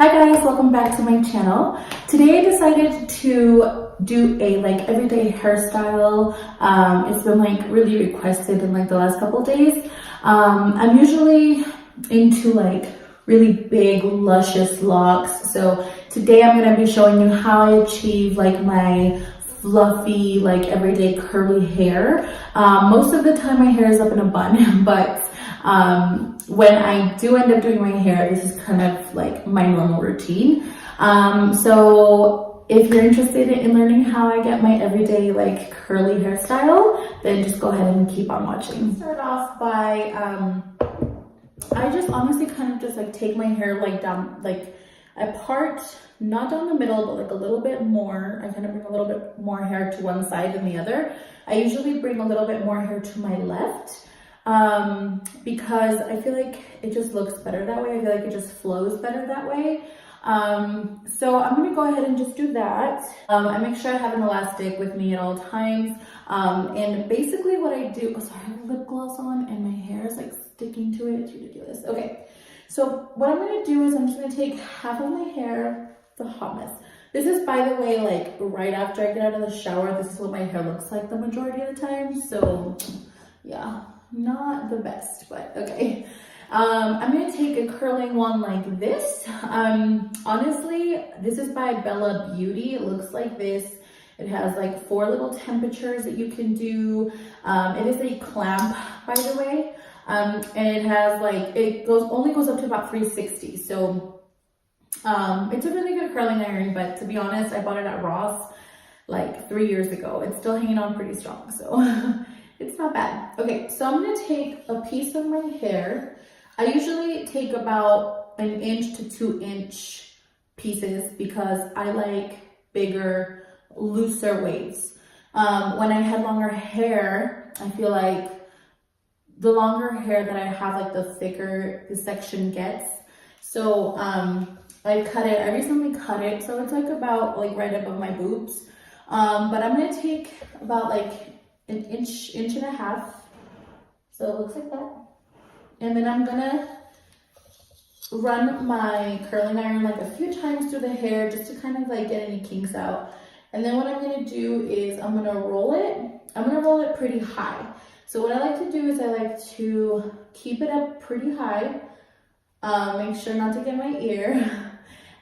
Hi guys, welcome back to my channel. Today I decided to do a everyday hairstyle. It's been really requested in the last couple days. I'm usually into really big luscious locks. So today I'm going to be showing you how I achieve my fluffy everyday curly hair. Most of the time my hair is up in a bun, but when I do end up doing my hair, this is kind of my normal routine. So if you're interested in learning how I get my everyday curly hairstyle, then just go ahead and keep on watching. Start off by I just honestly kind of just take my hair down apart, not down the middle, but a little bit more. I kind of bring a little bit more hair to one side than the other. I usually bring a little bit more hair to my left because I feel it just looks better that way. I feel it just flows better that way. So I'm gonna go ahead and just do that. I make sure I have an elastic with me at all times. And basically what I do, sorry, I have lip gloss on and my hair is sticking to it. It's ridiculous. Okay, so what I'm gonna do is I'm just gonna take half of my hair, the hot mess. This is, by the way, right after I get out of the shower. This is what my hair looks like the majority of the time. So yeah, not the best, but okay. I'm gonna take a curling one like this. Honestly, this is by Bella Beauty. It looks like this. It has 4 little temperatures that you can do. It is a clamp, by the way. And it has it only goes up to about 360. So it's a really good curling iron, but to be honest, I bought it at Ross 3 years ago. It's still hanging on pretty strong, so it's not bad. Okay, so I'm gonna take a piece of my hair. I usually take about 1 inch to 2 inch pieces because I like bigger, looser waves. When I had longer hair, I feel the longer hair that I have, the thicker the section gets. So I cut it. I recently cut it, so it's about right above my boobs. But I'm gonna take about 1 inch, inch and a half. So it looks like that. And then I'm gonna run my curling iron a few times through the hair just to kind of get any kinks out. And then what I'm gonna do is I'm gonna roll it. I'm gonna roll it pretty high. So what I like to do is I like to keep it up pretty high. Make sure not to get my ear.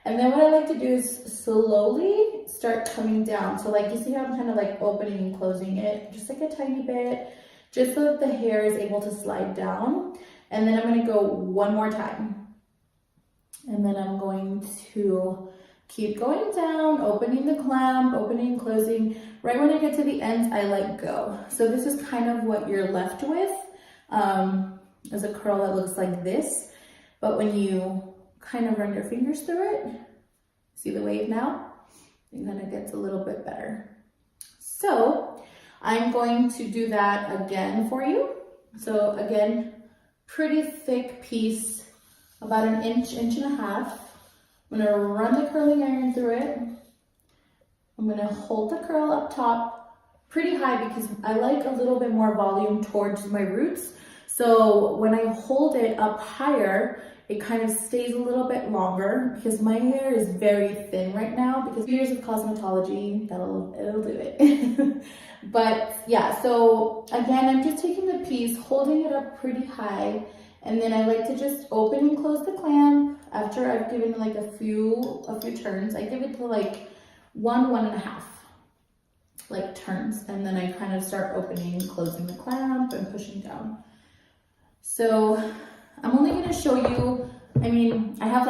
And then what I like to do is slowly start coming down. So you see how I'm kind of opening and closing it just a tiny bit, just so that the hair is able to slide down. And then I'm gonna go one more time. And then I'm going to keep going down, opening the clamp, opening and closing. Right when I get to the ends, I let go. So this is kind of what you're left with, as a curl that looks like this. But when you kind of run your fingers through it, see the wave now? It kind of gets a little bit better. So I'm going to do that again for you. So again, pretty thick piece, about 1 inch, inch and a half. I'm gonna run the curling iron through it. I'm gonna hold the curl up top pretty high because I like a little bit more volume towards my roots. So when I hold it up higher, it kind of stays a little bit longer because my hair is very thin right now because years of cosmetology, it'll do it. But yeah, so again, I'm just taking the piece, holding it up pretty high, and then I like to just open and close the clamp after I've given a few turns. I give it to 1.5 turns, and then I kind of start opening and closing the clamp and pushing down. So I'm only gonna show you, I have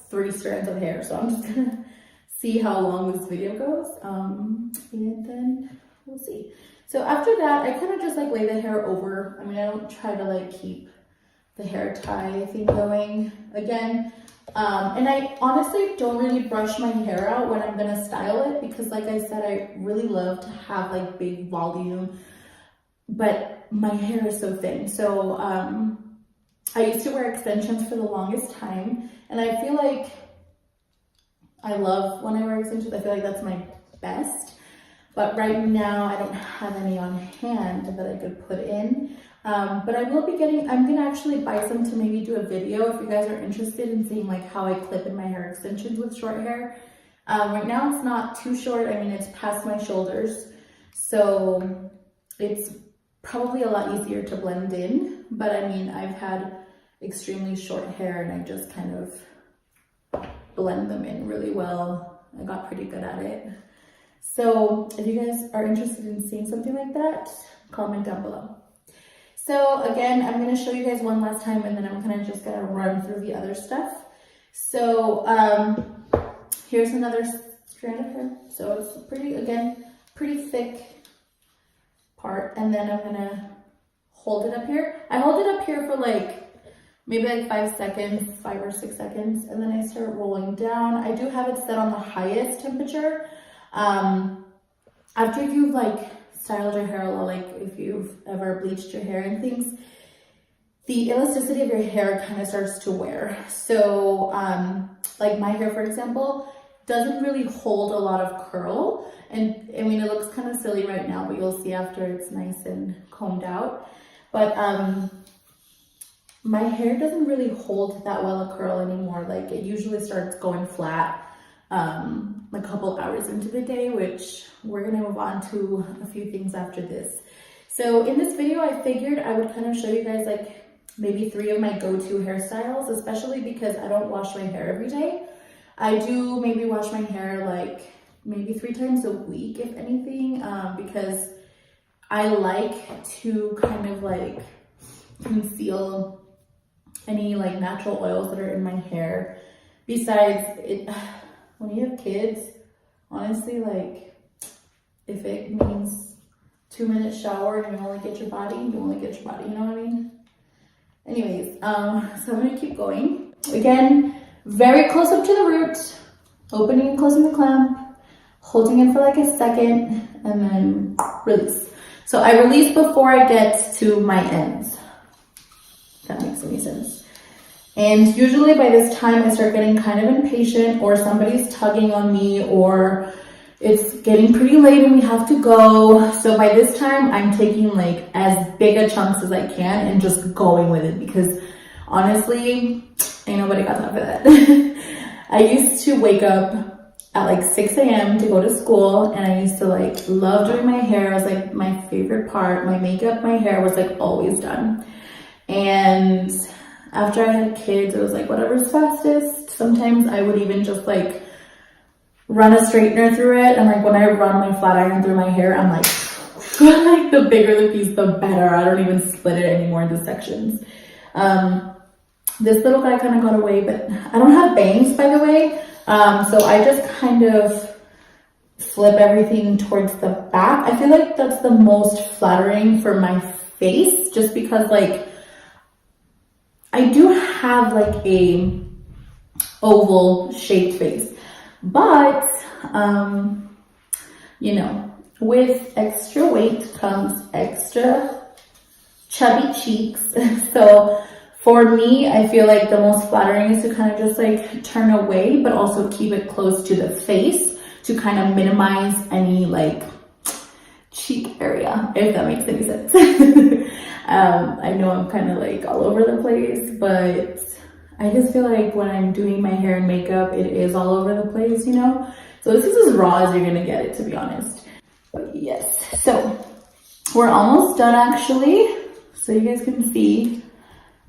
3 strands of hair, so I'm just gonna see how long this video goes, and then we'll see. So after that, I kind of just lay the hair over. I don't try to keep the hair tie thing going again. And I honestly don't really brush my hair out when I'm gonna style it because like I said, I really love to have big volume, but my hair is so thin. So I used to wear extensions for the longest time, and I feel I love when I wear extensions. I feel that's my best. but right now I don't have any on hand that I could put in. But I will be getting, I'm gonna actually buy some to maybe do a video if you guys are interested in seeing like how I clip in my hair extensions with short hair. Right now it's not too short. I mean, it's past my shoulders, so it's probably a lot easier to blend in. But I mean, I've had extremely short hair and I just kind of blend them in really well. I got pretty good at it. So if you guys are interested in seeing something like that, comment down below. So again, I'm going to show you guys one last time and then I'm kind of just going to run through the other stuff. So here's another strand of hair. So it's pretty, again, pretty thick part. And then I'm going to hold it up here. I hold it up here for like maybe like 5 seconds, 5 or 6 seconds. And then I start rolling down. I do have it set on the highest temperature. After you've like styled your hair a lot, like if you've ever bleached your hair and things, the elasticity of your hair kind of starts to wear. So like my hair, for example, doesn't really hold a lot of curl. And I mean, it looks kind of silly right now, but you'll see after it's nice and combed out. But my hair doesn't really hold that well a curl anymore. Like it usually starts going flat a couple hours into the day, which we're gonna move on to a few things after this. So in this video, I figured I would kind of show you guys like maybe 3 of my go-to hairstyles, especially because I don't wash my hair every day. I do maybe wash my hair like maybe 3 times a week, if anything, because I like to kind of like conceal any like natural oils that are in my hair. Besides it, when you have kids, honestly, like if it means 2-minute shower and you only get your body, you only get your body, you know what I mean? Anyways, so I'm gonna keep going. Again, very close up to the root, opening and closing the clamp, holding it for like a second, and then release. So I release before I get to my ends, if that makes any sense. And usually by this time I start getting kind of impatient, or somebody's tugging on me, or it's getting pretty late and we have to go. So by this time I'm taking like as big a chunks as I can and just going with it, because honestly, ain't nobody got time for that. I used to wake up at like 6 a.m. to go to school, and I used to like love doing my hair. It was like my favorite part. My makeup, my hair was like always done. And after I had kids, it was like whatever's fastest. Sometimes I would even just like run a straightener through it. And like when I run my flat iron through my hair, I'm like, like the bigger the piece, the better. I don't even split it anymore into sections. This little guy kind of got away, but I don't have bangs, by the way. So I just kind of flip everything towards the back. I feel like that's the most flattering for my face, just because like I do have like a oval shaped face, but you know, with extra weight comes extra chubby cheeks. So for me, I feel like the most flattering is to kind of just like turn away, but also keep it close to the face to kind of minimize any like cheek area, if that makes any sense. I know I'm kind of like all over the place, but I just feel like when I'm doing my hair and makeup, it is all over the place, you know? So this is as raw as you're gonna get it, to be honest. But yes, so we're almost done actually. So you guys can see,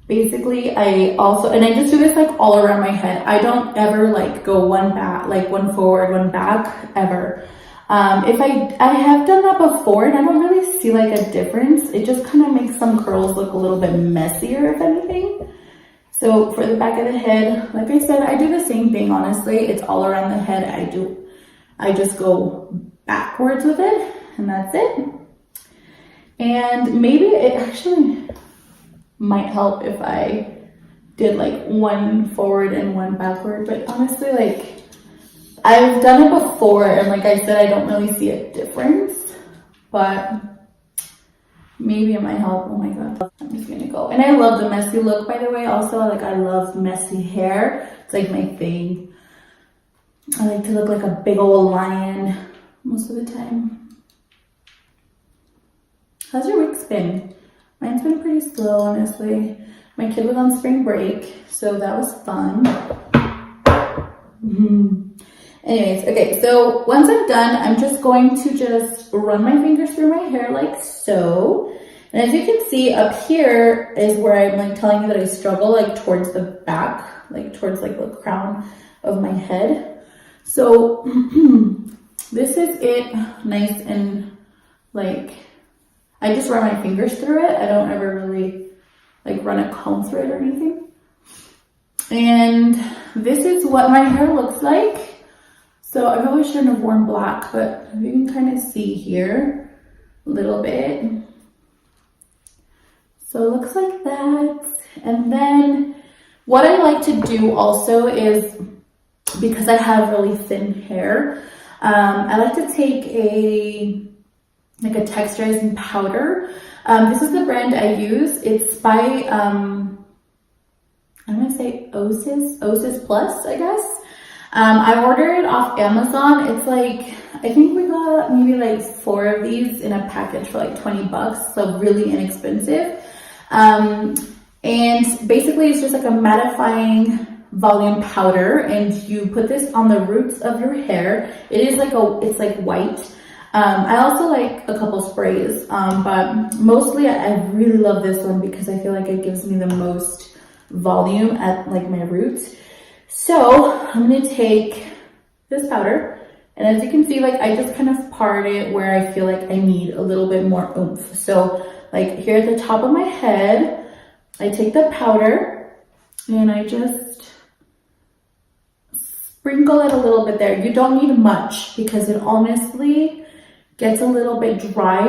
basically I also, and I just do this like all around my head. I don't ever like go one back, like one forward, one back, ever. If I have done that before and I don't really see like a difference. It just kind of makes some curls look a little bit messier, if anything. So for the back of the head, like I said, I do the same thing, honestly. It's all around the head. I just go backwards with it, and that's it. And maybe it actually might help if I did like one forward and one backward, but honestly, like I've done it before, and like I said, I don't really see a difference, but maybe it might help. Oh my god, I'm just gonna go. And I love the messy look, by the way. Also, like I love messy hair. It's like my thing. I like to look like a big old lion most of the time. How's your week's been? Mine's been pretty slow, honestly. My kid was on spring break, so that was fun. Anyways, okay, so once I'm done, I'm just going to just run my fingers through my hair like so. And as you can see, up here is where I'm like telling you that I struggle like towards the back, like towards like the crown of my head. So this is it, nice and like, I just run my fingers through it. I don't ever really like run a comb through it or anything. And this is what my hair looks like. So I probably shouldn't have worn black, but you can kind of see here a little bit. So it looks like that. And then what I like to do also is, because I have really thin hair, I like to take a texturizing powder. This is the brand I use. It's by, I'm gonna say Osis Plus, I guess. I ordered it off Amazon. It's like, I think we got maybe like 4 of these in a package for like 20 bucks. So really inexpensive. And basically it's just like a mattifying volume powder, and you put this on the roots of your hair. It is like it's like white. I also like a couple sprays, but mostly I really love this one because I feel like it gives me the most volume at like my roots. So I'm gonna take this powder, and as you can see, like I just kind of part it where I feel like I need a little bit more oomph. So like here at the top of my head, I take the powder and I just sprinkle it a little bit there. You don't need much because it honestly gets a little bit dry.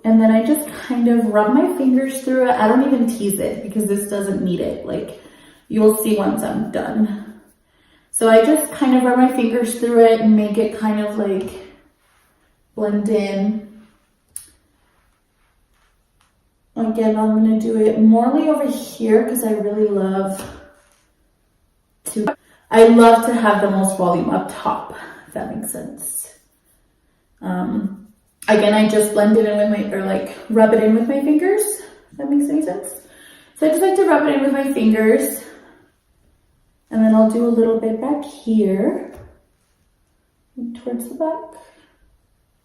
And then I just kind of rub my fingers through it. I don't even tease it because this doesn't need it. Like you'll see once I'm done. So I just kind of rub my fingers through it and make it kind of like blend in. Again, I'm gonna do it morely over here because I really love to have the most volume up top, if that makes sense. Again, I just blend it in with rub it in with my fingers, if that makes any sense. So I just like to rub it in with my fingers. And then I'll do a little bit back here, towards the back.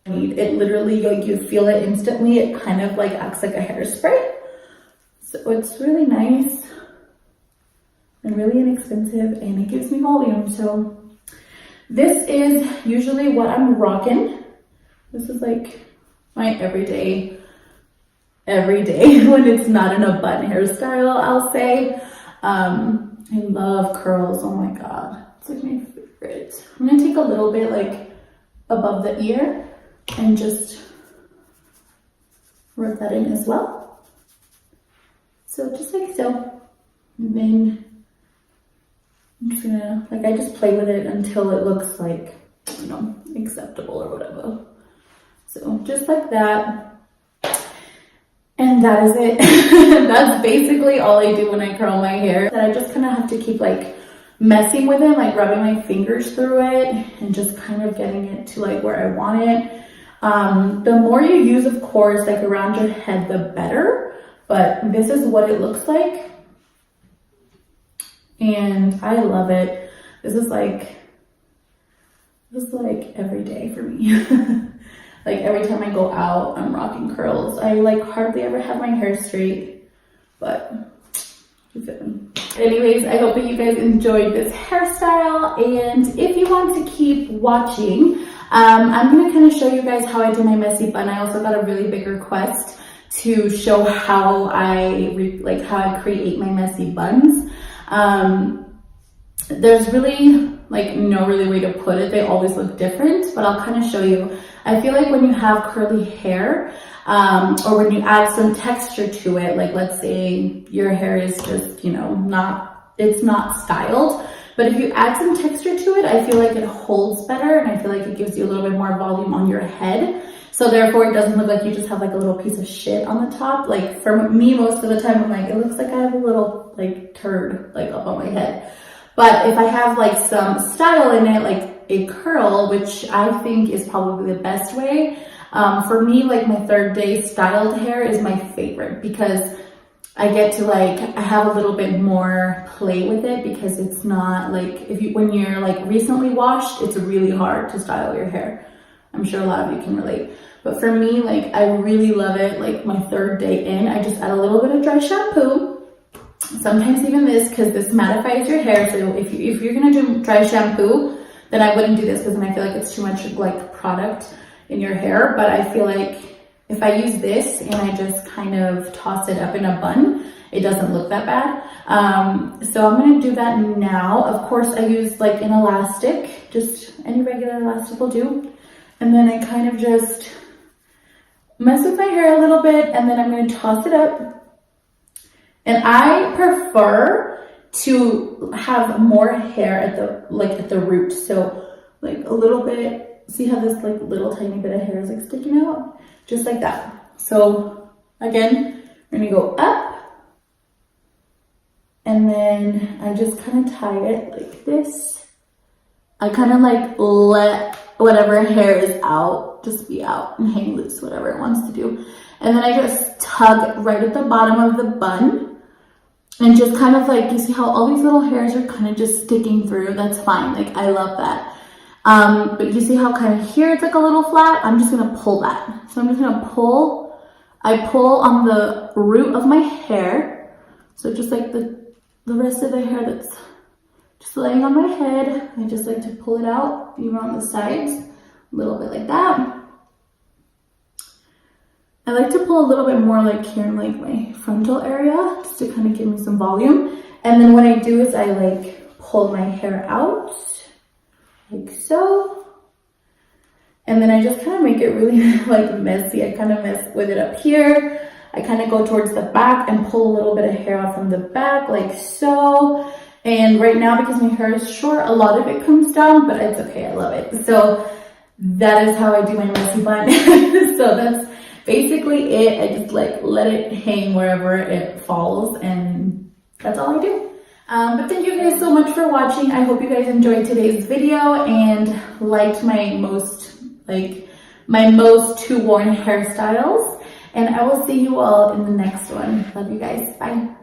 It literally, like you feel it instantly. It kind of like acts like a hairspray. So it's really nice and really inexpensive, and it gives me volume. So this is usually what I'm rocking. This is like my everyday when it's not in a bun hairstyle, I'll say. I love curls. Oh my god, it's like my favorite. I'm gonna take a little bit like above the ear and just rub that in as well. So just like so. And then I'm just gonna, like, I just play with it until it looks like, you know, acceptable or whatever. So just like that. And that is it. That's basically all I do when I curl my hair. That I just kind of have to keep like messing with it, like rubbing my fingers through it and just kind of getting it to like where I want it. The more you use, of course, like around your head, the better. But this is what it looks like. And I love it. This is like every day for me. Like every time I go out, I'm rocking curls. I like hardly ever have my hair straight, but you feel me. Anyways, I hope that you guys enjoyed this hairstyle. And if you want to keep watching, I'm gonna kind of show you guys how I do my messy bun. I also got a really big request to show how I create my messy buns. There's really like no really way to put it. They always look different, but I'll kind of show you. I feel like when you have curly hair, or when you add some texture to it, like let's say your hair is just, you know, it's not styled, but if you add some texture to it, I feel like it holds better, and I feel like it gives you a little bit more volume on your head. So therefore it doesn't look like you just have like a little piece of shit on the top. Like for me, most of the time I'm like, it looks like I have a little like turd like up on my head. But if I have like some style in it, like a curl, which I think is probably the best way, For me, like my third day styled hair is my favorite because I get to like, I have a little bit more play with it because it's not like, when you're like recently washed, it's really hard to style your hair. I'm sure a lot of you can relate. But for me, like I really love it. Like my third day in, I just add a little bit of dry shampoo. Sometimes even this, because this mattifies your hair. So if you're gonna do dry shampoo, then I wouldn't do this because then I feel like it's too much like product in your hair. But I feel like if I use this and I just kind of toss it up in a bun, it doesn't look that bad. So I'm gonna do that now. Of course, I use like an elastic, just any regular elastic will do. And then I kind of just mess with my hair a little bit and then I'm gonna toss it up. And I prefer to have more hair at the root. So like a little bit, see how this like little tiny bit of hair is like sticking out? Just like that. So again, we're gonna go up and then I just kind of tie it like this. I kind of like let whatever hair is out just be out and hang loose, whatever it wants to do. And then I just tug right at the bottom of the bun. And just kind of like, you see how all these little hairs are kind of just sticking through? That's fine, like I love that. But you see how kind of here it's like a little flat? I'm just gonna pull that. So I'm just gonna pull, I pull on the root of my hair. So just like the rest of the hair that's just laying on my head, I just like to pull it out, even on the sides, a little bit like that. I like to pull a little bit more like here in like my frontal area, just to kind of give me some volume. And then what I do is I like pull my hair out, like so. And then I just kind of make it really like messy. I kind of mess with it up here. I kind of go towards the back and pull a little bit of hair off from the back, like so. And right now, because my hair is short, a lot of it comes down, but it's okay, I love it. So that is how I do my messy bun. So that's basically it. I just like let it hang wherever it falls and that's all I do. But thank you guys so much for watching. I hope you guys enjoyed today's video and liked my most two worn hairstyles. And I will see you all in the next one. Love you guys. Bye.